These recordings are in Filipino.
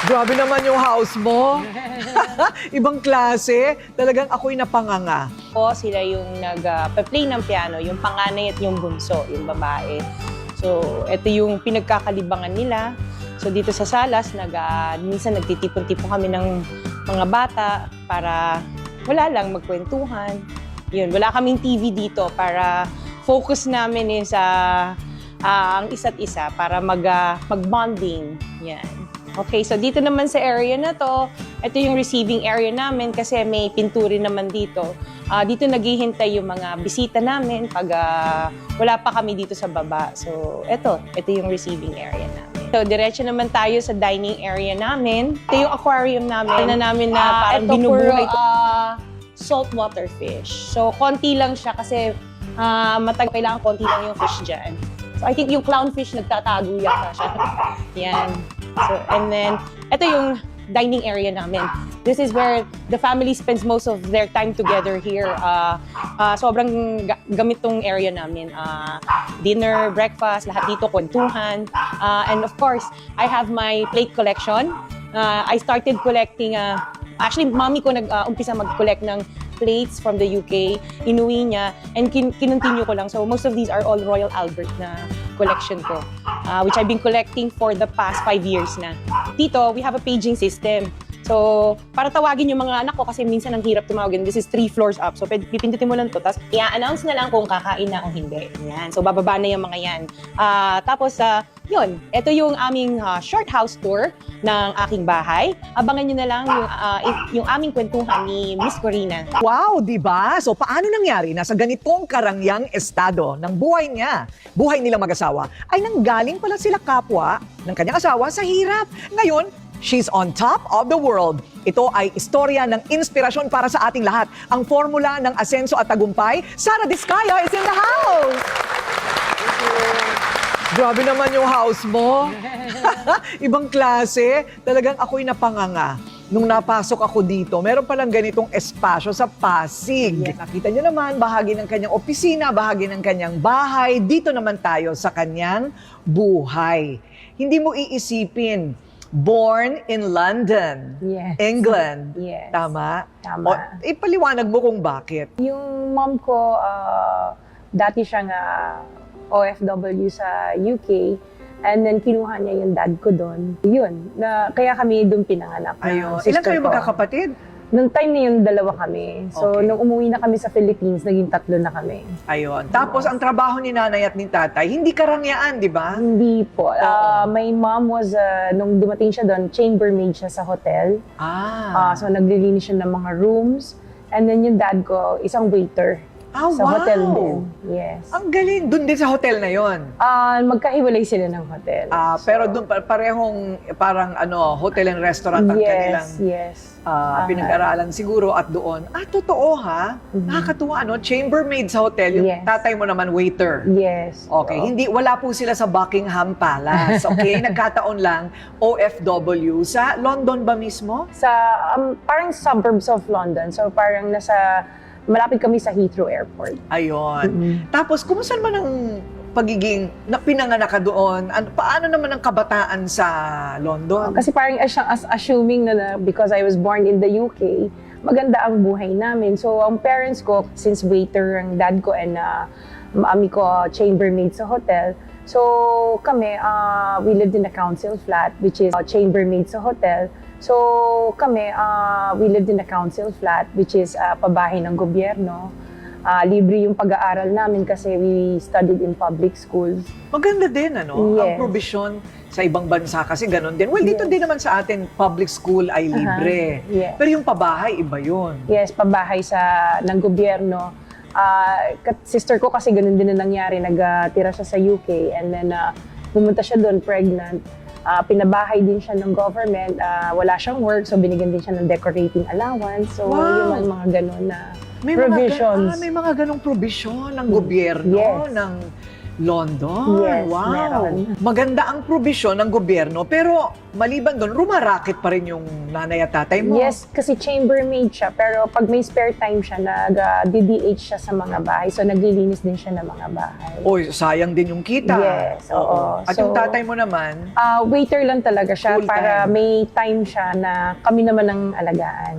Grabe naman yung house mo. Ibang klase. Talagang ako'y napanganga. Po, sila yung nag-play ng piano, yung panganay at yung bunso, yung babae. So, ito yung pinagkakalibangan nila. So, dito sa Salas, minsan nagtitipon-tipon kami ng mga bata para wala lang, magkwentuhan. Yun, wala kaming TV dito para focus namin sa ang isa't isa para mag-bonding. Yan. Okay, so dito naman sa area na to, ito yung receiving area namin kasi may pinturin naman dito. Dito naghihintay yung mga bisita namin pag wala pa kami dito sa baba. So ito yung receiving area namin. So diretso naman tayo sa dining area namin. Ito yung aquarium namin. Ito na parang binubuhay ito. Saltwater fish. So konti lang siya kasi kailangan konti lang yung fish dyan. So I think yung clownfish nagtatago yata siya. Yan. So, and then, ito yung dining area namin. This is where the family spends most of their time together here. Sobrang gamit tong area namin. Dinner, breakfast, lahat dito, kwentuhan. And of course, I have my plate collection. I started collecting, actually, mommy ko nag-umpisa mag-collect ng plates from the UK. Inuwi niya, and kinontinue ko lang. So most of these are all Royal Albert na collection ko, which I've been collecting for the past 5 years na. Dito, we have a paging system. So, para tawagin yung mga anak ko kasi minsan ang hirap tumawagin. This is 3 floors up. So, pipindutin mo lang to. Tapos, i-announce na lang kung kakain na o hindi. Yan. So, bababa na yung mga yan. Tapos, yun. Ito yung aming short house tour ng aking bahay. Abangan nyo na lang yung aming kwentuhan ni Miss Corina. Wow, di ba? So paano nangyari na sa ganitong karangyang estado ng buhay niya, buhay nilang mag-asawa, ay nanggaling pala sila kapwa ng kanyang asawa sa hirap. Ngayon, she's on top of the world. Ito ay istorya ng inspirasyon para sa ating lahat. Ang formula ng asenso at tagumpay, Sara Diskaya is in the house! Grabe naman yung house mo. Ibang klase. Talagang ako'y napanganga. Nung napasok ako dito, meron palang ganitong espasyo sa Pasig. Yes. Nakita nyo naman, bahagi ng kanyang opisina, bahagi ng kanyang bahay. Dito naman tayo sa kanyang buhay. Hindi mo iisipin, born in London, Yes. England. Yes. Tama? Tama. O, ipaliwanag mo kung bakit. Yung mom ko, dati siyang OFW sa UK, and then kinuha niya yung dad ko doon. Yun, kaya kami doon pinanganak. Ayun. Sister Ilan kayo ko. magkakapatid? Nung time na yun, 2 kami. So, Okay. nung umuwi na kami sa Philippines, naging 3 na kami. Ayun. Tapos, ang trabaho ni nanay at ni tatay, hindi karangyaan, di ba? Hindi po. Oo. My mom was, nung dumating siya doon, chambermaid siya sa hotel. So, naglilinis siya ng mga rooms. And then yung dad ko, isang waiter. Sa wow! hotel din. Yes. Ang galing. Doon din sa hotel na yon. Magkahiwalay sila ng hotel. Pero doon parehong parang hotel and restaurant ang kanilang Yes. pinag-aralan siguro at doon. Totoo ha? Nakakatuwa, chambermaid sa hotel. Yung Yes. tatay mo naman waiter. Yes. Okay, Oo. wala po sila sa Buckingham Palace. Okay, nagkataon lang OFW sa London ba mismo? Sa parang suburbs of London. So parang malapit kami sa Heathrow Airport. Ayun. Tapos, kumusta naman ang pagiging pinanganak ka doon? Paano naman ang kabataan sa London? Kasi parang assuming na because I was born in the UK, maganda ang buhay namin. So ang parents ko, since waiter ang dad ko and mami ko chambermaid sa hotel, so kami, we lived in a council flat, which is chambermaid sa hotel. So kami, we lived in a council flat, which is pabahay ng gobyerno. Libre yung pag-aaral namin kasi we studied in public schools. Maganda din, Ang Yes. provision sa ibang bansa kasi ganun din. Well, dito din naman sa atin, public school ay libre. Yes. Pero yung pabahay, iba yun. Yes, pabahay ng gobyerno. Sister ko kasi ganun din na nangyari. Nagtira siya sa UK and then pumunta siya doon pregnant. Pinabahay din siya ng government. Wala siyang work, so binigyan din siya ng decorating allowance. So, Wow. yung mga ganun na May provisions. may mga ganong provision ng gobyerno, Yes. ng London? Yes, wow. meron. Maganda ang probisyon ng gobyerno, pero maliban doon, rumarakit pa rin yung nanay at tatay mo. Yes, kasi chambermaid siya, pero pag may spare time siya, nag-DDH siya sa mga bahay. So, naglilinis din siya ng mga bahay. Oy, sayang din yung kita. Yes, oo. At So, yung tatay mo naman, Waiter lang talaga siya Full para time. may time siya na kami naman ang alagaan.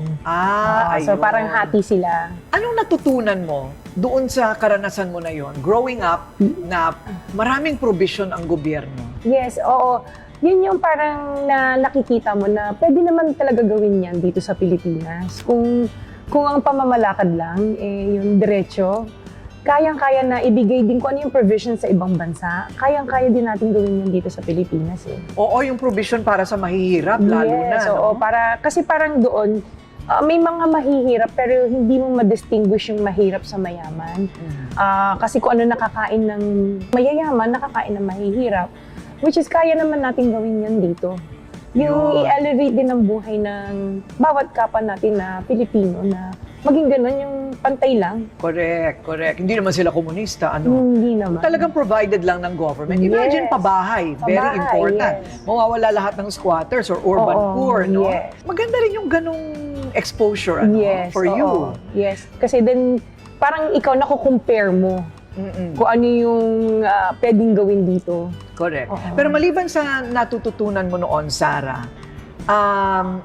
So, ayun. parang hati sila. Anong natutunan mo doon sa karanasan mo na yon, growing up, na maraming provision ang gobyerno? Yes, oo. Yun yung parang nakikita mo na pwede naman talaga gawin yan dito sa Pilipinas. Kung ang pamamalakad lang, yung diretso, kayang-kaya na ibigay din kung ano yung provision sa ibang bansa. Kayang-kaya din natin gawin yan dito sa Pilipinas. Oo, yung provision para sa mahihirap, lalo na. Yes, no? oo. Kasi parang doon, may mga mahihirap pero hindi mo ma-distinguish yung mahirap sa mayaman. Kasi kung ano nakakain ng mayayaman, nakakain ng mahihirap. Which is kaya naman natin gawin yan dito. Yung Yun. i-elevate din ang buhay ng bawat kapwa natin na Pilipino na maging ganun, yung pantay lang. Correct. Hindi naman sila komunista, ano? Hindi naman. Talagang provided lang ng government. Imagine Yes. pabahay, very Pabahay, important. yes. Mawawala lahat ng squatters or urban Oo, poor, no? yes. Maganda rin yung ganong exposure, ano, Yes, for oo. you. Yes, kasi then parang ikaw nakukumpare mo kung ano yung pwedeng gawin dito. Correct. Oo. Pero maliban sa natututunan mo noon, Sarah,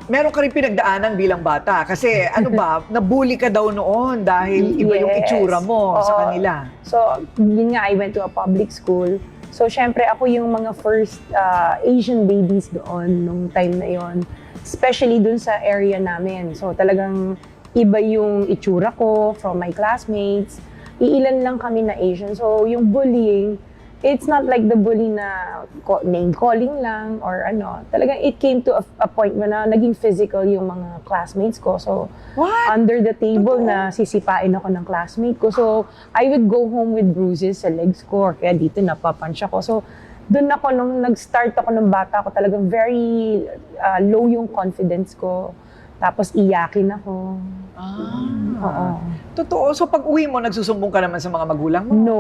meron ka rin pinagdaanan bilang bata. Kasi ano ba, nabully ka daw noon dahil iba yung Yes. itsura mo sa Oo. kanila. So, yun nga, I went to a public school. So, syempre, ako yung mga first Asian babies doon nung time na yon, especially dun sa area namin. So, talagang iba yung itsura ko from my classmates. Iilan lang kami na Asian. So, yung bullying, it's not like the bully na name calling lang or ano. Talagang it came to a point na naging physical yung mga classmates ko. So, What? under the table Totoo? na sisipain ako ng classmate ko. So, I would go home with bruises sa legs ko or kaya dito napapunch ako. So, doon ako, nung nag-start ako ng bata ko, talagang very low yung confidence ko. Tapos iyakin ako. Oo. Totoo. So pag uwi mo, nagsusumbong ka naman sa mga magulang mo? No.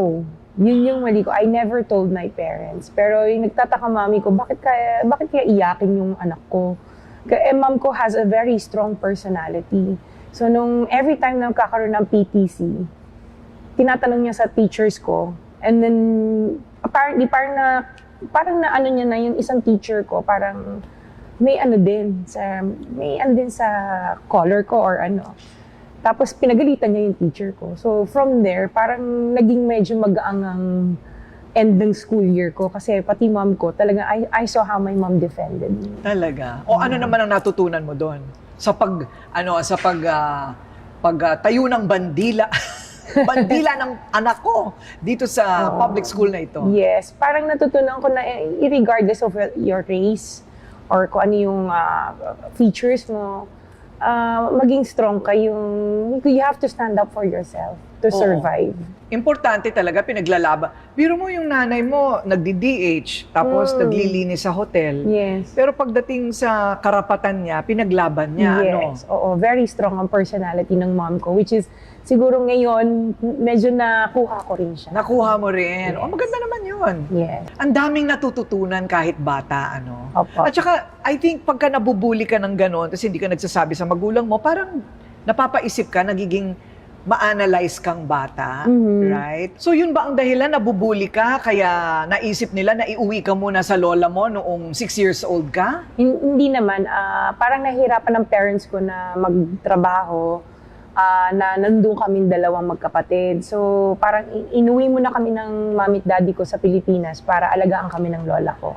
Yun yung mali ko. I never told my parents. Pero yung nagtataka mami ko, bakit kaya iyakin yung anak ko? Kaya mom ko has a very strong personality. So nung every time na magkakaroon ng PTC, tinatanong niya sa teachers ko, and then apparently parang na ano niya na yung isang teacher ko, parang may ano din sa color ko or ano. Tapos pinagalitan niya yung teacher ko. So from there, parang naging medyo mag-aangang end ng school year ko kasi pati mom ko, talaga I saw how my mom defended me. Talaga? O ano naman ang natutunan mo doon? Sa pagtayo ng bandila. Bandila ng anak ko dito sa public school na ito. Yes, parang natutunan ko na regardless of your race or kung ano yung features mo, maging strong ka you have to stand up for yourself to Oo. survive. Importante talaga pinaglalaban. Biro mo yung nanay mo, nagdi-DH, tapos naglilinis sa hotel. Yes. Pero pagdating sa karapatan niya, pinaglaban niya. Yes, oo. Very strong ang personality ng mom ko, which is siguro ngayon, medyo nakuha ko rin siya. Nakuha mo rin. Yes. O, maganda naman yun. Yes. Ang daming natututunan kahit bata, ano. Opo. At saka, I think pagka nabubuli ka ng gano'n, tapos hindi ka nagsasabi sa magulang mo, parang napapaisip ka, nagiging ma-analyze kang bata, right? So yun ba ang dahilan, nabubuli ka, kaya naisip nila na iuwi ka muna sa lola mo noong 6 years old ka? Hindi naman. Parang nahihirapan ng parents ko na magtrabaho, na nandun kaming dalawang magkapatid. So, parang inuwi muna kami ng mami at daddy ko sa Pilipinas para alagaan kami ng lola ko.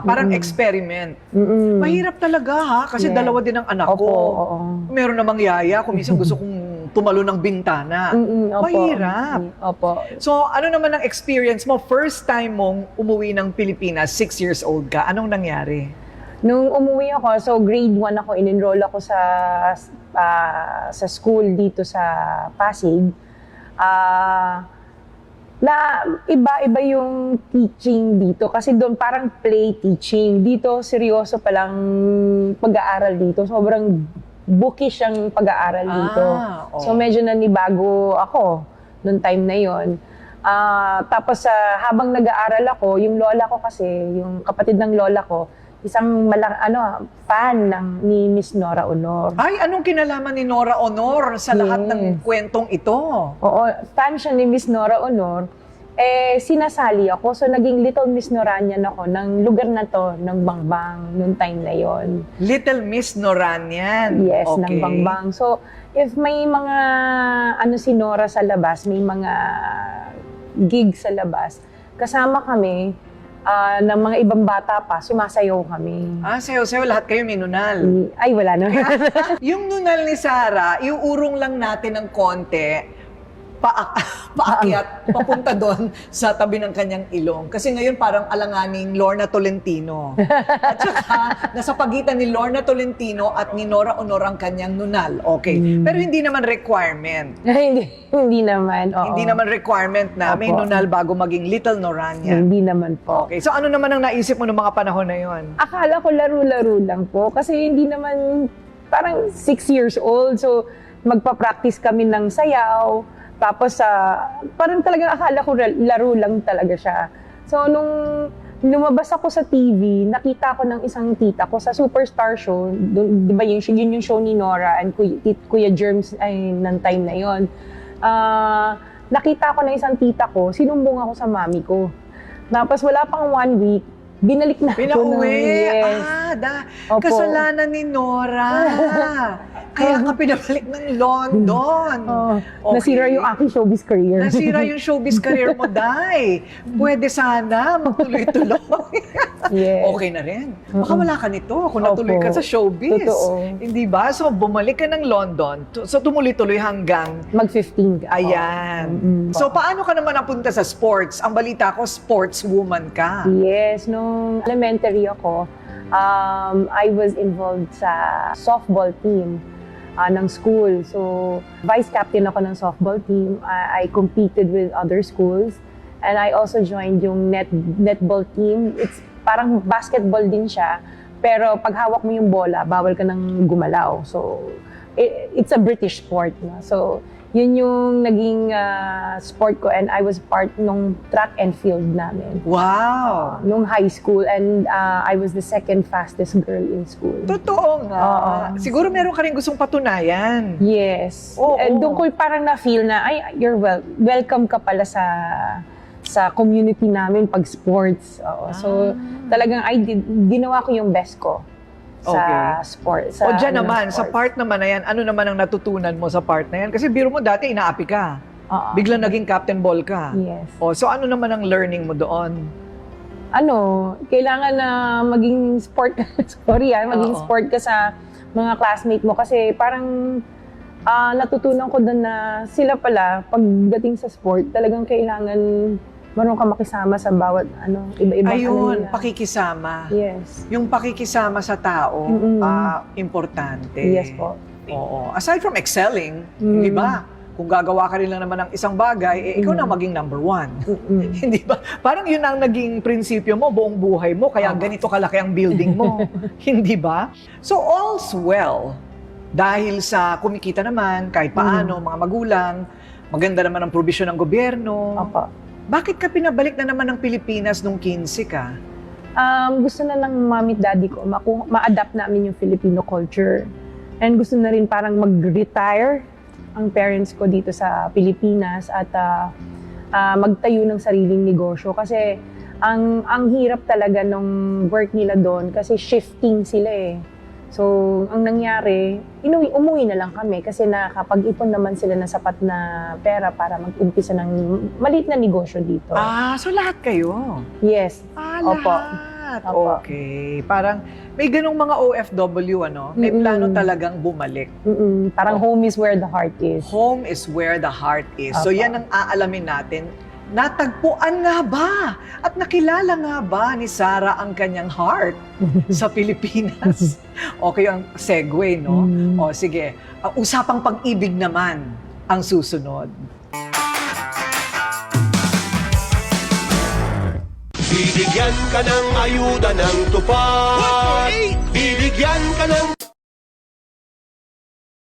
Parang experiment. Mahirap talaga ha, kasi Yeah. dalawa din ang anak Opo, ko. oo. Meron namang yaya, kung minsan gusto kong tumalo ng bintana. Opo. Mahirap. Opo. So, ano naman ang experience mo? First time mong umuwi ng Pilipinas, 6 years old ka, anong nangyari? Nung umuwi ako, so grade 1 ako, in-enroll ako sa school dito sa Pasig. Na iba-iba yung teaching dito kasi doon parang play teaching. Dito seryoso palang pag-aaral dito. Sobrang bookish ang pag-aaral dito. Oo. So medyo nanibago ako noong time na yon. Tapos habang nag-aaral ako, yung lola ko kasi, yung kapatid ng lola ko, isang fan ni Miss Nora Honor. Ay, anong kinalaman ni Nora Honor sa lahat ng kwentong ito? Oo, fan siya ni Miss Nora Honor. Sinasali ako. So, naging Little Miss Noranian ako ng lugar na to, ng Bangbang, noong time na yon. Little Miss Noranian. Yes, okay. ng Bangbang. So, if may mga, si Nora sa labas, may mga gig sa labas, kasama kami, ng mga ibang bata pa, sumasayaw kami. Sayo-sayo, lahat kayo may nunal. Ay, wala na. Yung nunal ni Sarah, iuurong lang natin ng konti, paakyat, papunta doon sa tabi ng kanyang ilong. Kasi ngayon parang alanganing Lorna Tolentino. At saka, nasa pagitan ni Lorna Tolentino at ni Nora Honor ang kanyang nunal. Okay. Pero hindi naman requirement. hindi naman, oo. Hindi naman requirement na may Opo. nunal bago maging Little Norania. Hindi naman po. Okay. So ano naman ang naisip mo noong mga panahon na yon? Akala ko laro-laro lang po. Kasi hindi naman, parang 6 years old. So, magpa-practice kami ng sayaw. Tapos, parang talagang akala ko laro lang talaga siya. So, nung lumabas ako sa TV, nakita ko ng isang tita ko sa Superstar Show. Di ba yun yung show ni Nora and Kuya Germs ay ng time na yon. Nakita ko ng isang tita ko, sinumbong ako sa mami ko. Tapos wala pang 1 week, binalik na ako. Pinauwi. Yes. Opo. Kasalanan ni Nora. Kaya ka pinabalik ng London. Okay. Nasira yung aking showbiz career. Nasira yung showbiz career mo, Day. Pwede sana magtuloy-tuloy. Yes. Okay na rin. Baka wala ka nito kung natuloy ka Opo. sa showbiz. Totoo. Hindi ba? So, bumalik ka ng London. So, tumuloy-tuloy hanggang Mag-15 ka. ayan. So, paano ka naman napunta sa sports? Ang balita ko, sportswoman ka. Yes, nung elementary ako, I was involved sa softball team ng school. So, vice captain ako ng softball team. I competed with other schools. And I also joined yung netball team. It's parang basketball din siya. Pero pag hawak mo yung bola, bawal ka nang gumalaw. So, it's a British sport. No? So, yun yung naging sport ko, and I was part nung track and field namin. Wow! Nung high school, and I was the second fastest girl in school. Totoo nga. Oo. Siguro meron ka rin gustong patunayan. Yes. Oo. And doon ko parang na-feel na, ay, you're welcome ka pala sa community namin pag sports. Oo. So, talagang ginawa ko yung best ko sa sport. O dyan naman, sa part naman na yan, ano naman ang natutunan mo sa part na yan? Kasi biro mo dati, inaapi ka. Biglang naging captain ball ka. Yes. So ano naman ang learning mo doon? Kailangan na maging sport maging sport ka sa mga classmate mo. Kasi parang natutunan ko doon na sila pala, pagdating sa sport, talagang kailangan marunong ka makisama sa bawat iba-ibang Ayun, nila. pakikisama. Yes. Yung pakikisama sa tao, importante. Yes po. Oo. Aside from excelling, di ba? Kung gagawa ka rin lang naman ng isang bagay, ikaw na maging number 1. Hindi ba? Parang yun ang naging prinsipyo mo, buong buhay mo, kaya ganito kalaki ang building mo. Hindi ba? So all's well. Dahil sa kumikita naman, kahit paano, mga magulang, maganda naman ang probisyon ng gobyerno. Opo. Bakit ka pinabalik na naman ng Pilipinas nung 15 ka? Gusto na ng mami at daddy ko, ma-adapt namin yung Filipino culture. And gusto na rin parang mag-retire ang parents ko dito sa Pilipinas at magtayo ng sariling negosyo. Kasi ang hirap talaga nung work nila doon kasi shifting sila eh. So, ang nangyari, umuwi na lang kami kasi nakapag-ipon naman sila ng sapat na pera para mag-umpisa ng maliit na negosyo dito. So lahat kayo? Yes. Opo. Lahat. Opo. Okay. Parang may ganong mga OFW, ano? May plano talagang bumalik. Parang home is where the heart is. Home is where the heart is. So Opo. yan ang aalamin natin. Natagpuan nga ba at nakilala nga ba ni Sarah ang kanyang heart sa Pilipinas? Okay ang segue, no? O sige, usapang pag-ibig naman ang susunod. Bibigyan ka ng ayuda ng tupad. Bibigyan ka ng